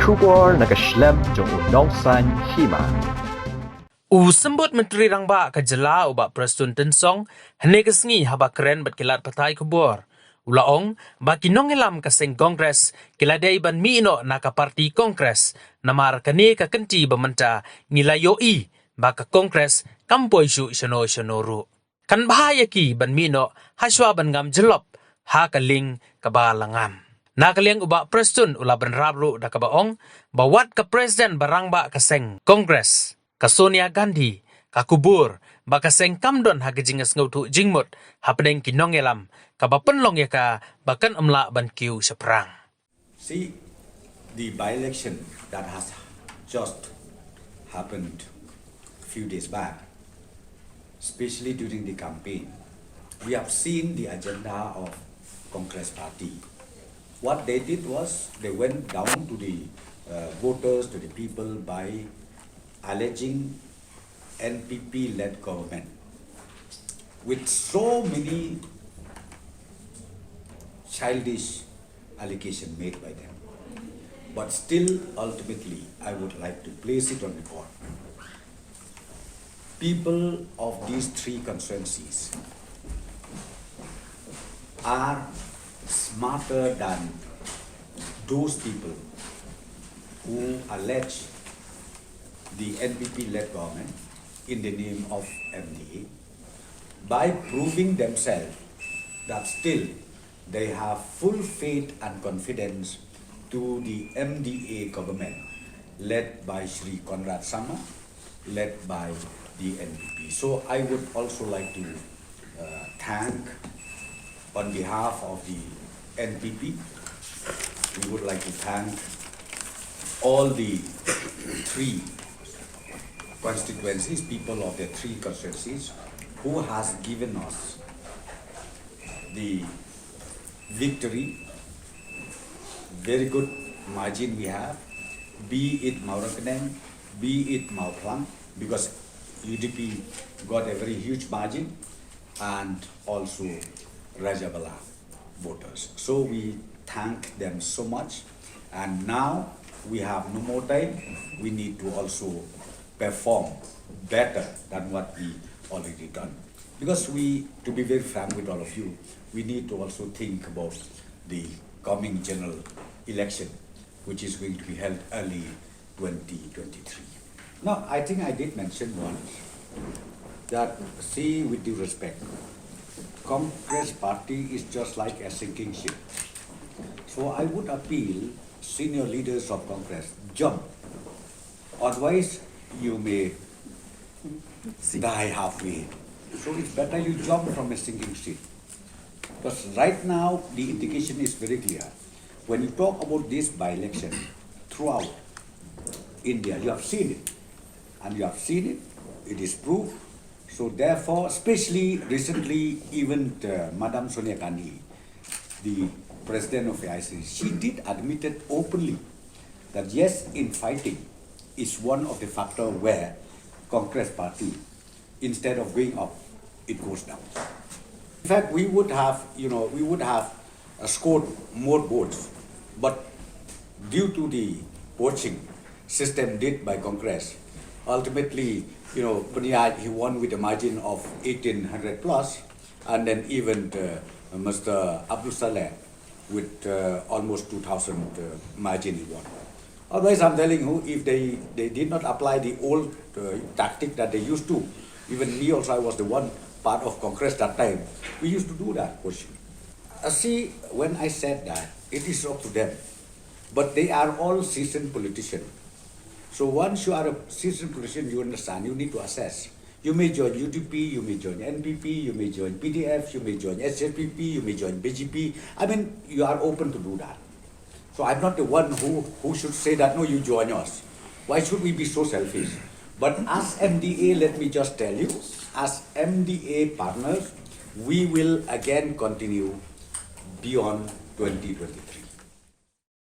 Shuwa Nongïalam jong Nongsan Hima. Sembut Menteri Rangba ka Jyllop uba Prestone tensong hene kesngi haba keren bat kilat patai kubur. Ulaong baki Nongïalam ka seng Kongres kiladai ban mi ino na ka parti Kongres namar kane ka kenti bamenta ngilayoi baka Kongres kampoi syu shano kan bahaya ki ban mi ino haswa ban Ngam Jyllop ha kaling ka Ngam. Nakaliang uba Prestone ula ban rabru da ka baong bawat ka Presiden barangba ka seng Kongres ka Sonia Gandhi, ka kubur, baka seng kamdon ha gejingas ngautu jingmut, ha pedeng ki Nongïalam, ka bapenlong ya ka, bakan umla ban kiu seperang. See, the by-election that has just happened a few days back, especially during the campaign, we have seen the agenda of Congress Party. What they did was, they went down to the voters, to the people by alleging NPP-led government with so many childish allegations made by them. But still, ultimately, I would like to place it on record. People of these three constituencies are smarter than those people who allege the NPP-led government in the name of MDA by proving themselves that still they have full faith and confidence to the MDA government led by Shri Conrad Sama, led by the NPP. So I would also like to thank on behalf of the NPP, we would like to thank all the three constituencies, people of the three constituencies, who has given us the victory. Very good margin we have, be it Maurakaneng, be it Mauplang, because UDP got a very huge margin, and also Rajabala voters. So we thank them so much, and now we have no more time. We need to also perform better than what we already done. Because to be very frank with all of you, we need to also think about the coming general election, which is going to be held early 2023. Now, I think I did mention once that, see, with due respect, Congress Party is just like a sinking ship. So I would appeal senior leaders of Congress, jump. Otherwise, you may die halfway. So it's better you jump from a sinking ship. Because right now, the indication is very clear. When you talk about this by-election throughout India, you have seen it. And you have seen it, it is proved. So therefore, especially recently, even Madam Sonia Gandhi, the President of AIC, she did admit it openly that yes, in fighting is one of the factors where Congress Party, instead of going up, it goes down. In fact, we would have, scored more votes, but due to the voting system did by Congress, ultimately, Punyad, he won with a margin of 1,800 plus, and then even Mr. Abdul Saleh with almost 2,000 margin he won. Otherwise, I'm telling you, if they did not apply the old tactic that they used to, even me also, I was the one part of Congress that time, we used to do that question. See, when I said that, it is up to them. But they are all seasoned politicians. So once you are a seasoned politician, you understand, you need to assess. You may join UDP, you may join NPP, you may join PDF, you may join SJPP, you may join BGP. I mean, you are open to do that. So I'm not the one who should say that, no, you join us. Why should we be so selfish? But as MDA, let me just tell you, as MDA partners, we will again continue beyond 2023.